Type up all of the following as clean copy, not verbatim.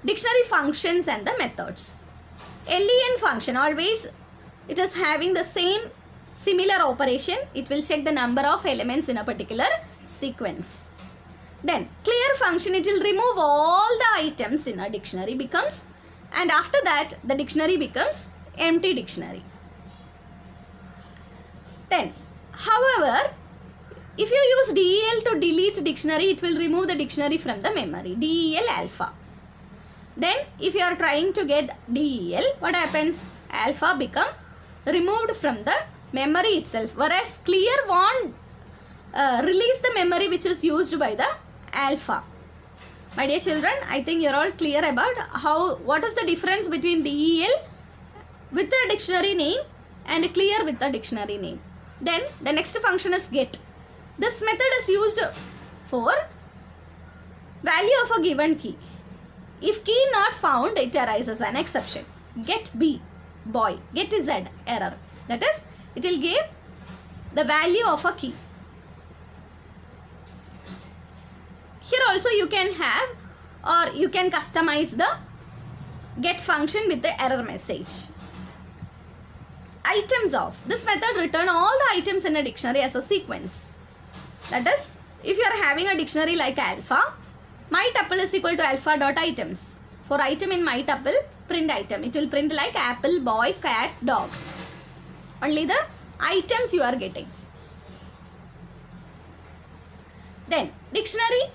dictionary functions and the methods. LEN function, always it is having the same similar operation. It will check the number of elements in a particular sequence. Then clear function, it will remove all the items in a dictionary becomes, and after that the dictionary becomes empty dictionary. Then however, if you use DEL to delete dictionary, it will remove the dictionary from the memory, DEL alpha. Then if you are trying to get DEL, what happens? Alpha become removed from the memory itself, whereas clear won't release the memory which is used by the alpha. My dear children, I think you are all clear about what is the difference between DEL with the dictionary name and clear with the dictionary name. Then the next function is get. This method is used for value of a given key. If key not found, it arises an exception. Get B, boy. Get Z, error. That is, it will give the value of a key. Here also you can have, or you can customize the get function with the error message. Items of. This method return all the items in a dictionary as a sequence. That is, if you are having a dictionary like alpha, my tuple is equal to alpha dot items. For item in my tuple, print item. It will print like apple, boy, cat, dog. Only the items you are getting. Then dictionary.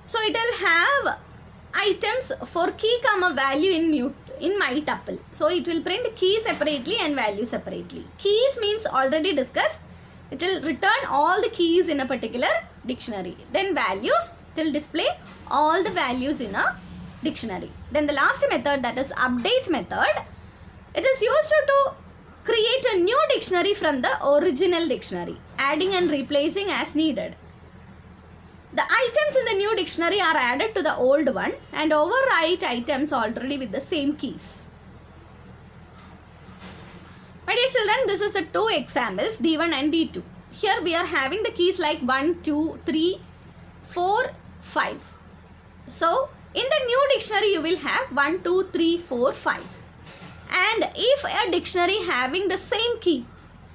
So it will have items for key comma value in my tuple. So it will print key separately and value separately. Keys means already discussed. It will return all the keys in a particular dictionary. Then values, it will display all the values in a dictionary. Then the last method, that is update method. It is used to create a new dictionary from the original dictionary, adding and replacing as needed. The items in the new dictionary are added to the old one and overwrite items already with the same keys. My dear children, this is the two examples, D1 and D2. Here we are having the keys like 1, 2, 3, 4, 5. So in the new dictionary you will have 1, 2, 3, 4, 5. And if a dictionary having the same key,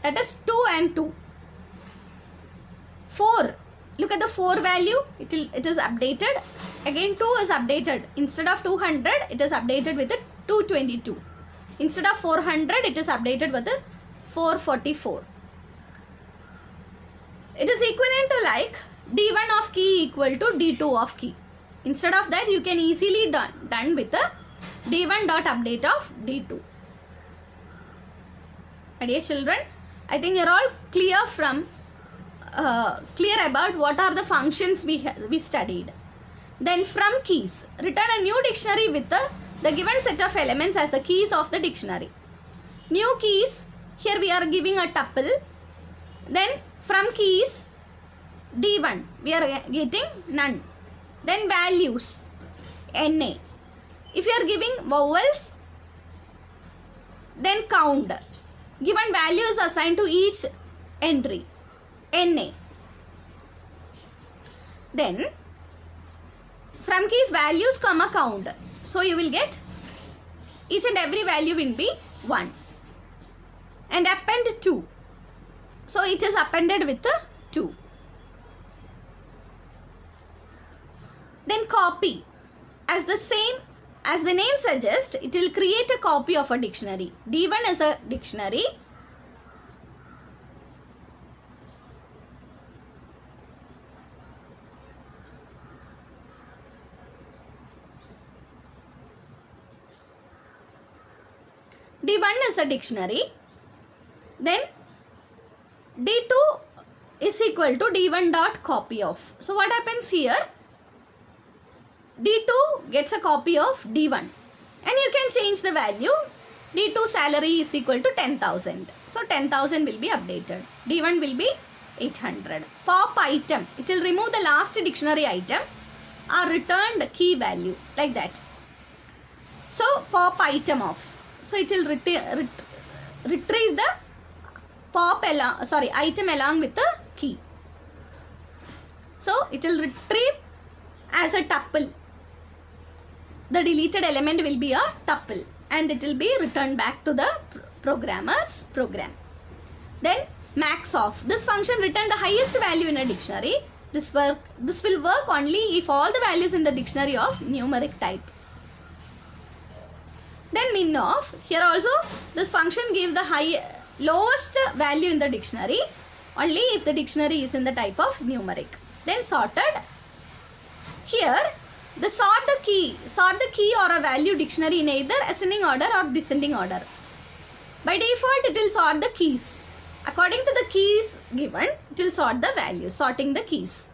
that is 2 and 2, 4, look at the 4 value, it is updated. Again 2 is updated. Instead of 200, it is updated with the 222. Instead of 400, it is updated with the 444. It is equivalent to like D1 of key equal to D2 of key. Instead of that, you can easily done with the D1 dot update of D2. My dear children, I think you are all clear about what are the functions we studied. Then from keys, return a new dictionary with the given set of elements as the keys of the dictionary. New keys, here we are giving a tuple. Then from keys, D1, we are getting none. Then values, NA. If you are giving vowels, then count. Given value is assigned to each entry, NA. Then from keys, values comma count. So you will get each and every value will be 1. And append 2. So it is appended with the 2. Then copy. As the name suggests, it will create a copy of a dictionary. D1 is a dictionary. D1 is a dictionary. Then D2 is equal to D1 dot copy of. So what happens here? D2 gets a copy of D1 and you can change the value. D2 salary is equal to 10,000. So 10,000 will be updated. D1 will be 800. Pop item. It will remove the last dictionary item or returned key value like that. So pop item off. So it will retrieve the item along with the key. So it will retrieve as a tuple. the deleted element will be a tuple and it will be returned back to the programmer's program. Then max of. This function return the highest value in a dictionary. This will work only if all the values in the dictionary of numeric type. Then min of. Here also this function gives the lowest value in the dictionary only if the dictionary is in the type of numeric. Then sorted. Here the sort the key or a value dictionary in either ascending order or descending order. By default it will sort the keys. According to the keys given, it will sort the values, sorting the keys.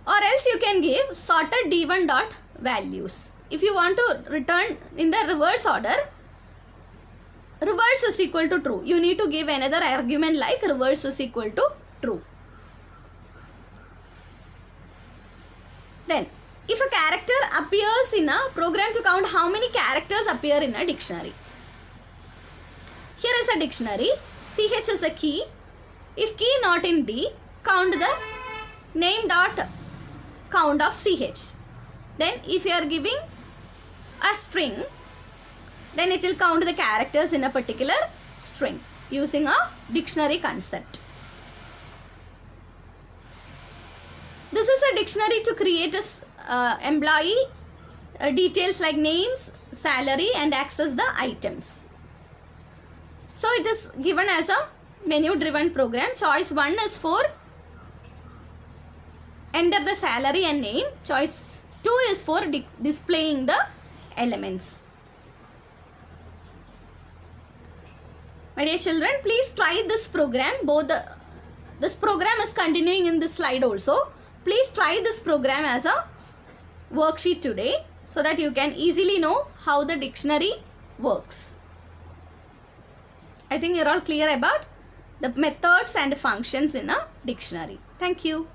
Or else you can give sorted d1 dot values. If you want to return in the reverse order, reverse is equal to true. You need to give another argument like reverse is equal to true. Then, if a character appears in a program to count how many characters appear in a dictionary. Here is a dictionary. CH is a key. If key not in D, count the name dot count of CH. Then if you are giving a string, then it will count the characters in a particular string using a dictionary concept. This is a dictionary to create a employee details like names, salary and access the items. So it is given as a menu driven program. Choice 1 is for enter the salary and name. Choice 2 is for displaying the elements. My dear children, please try this program. This program is continuing in this slide also. Please try this program as a worksheet today so that you can easily know how the dictionary works. I think you're all clear about the methods and functions in a dictionary. Thank you.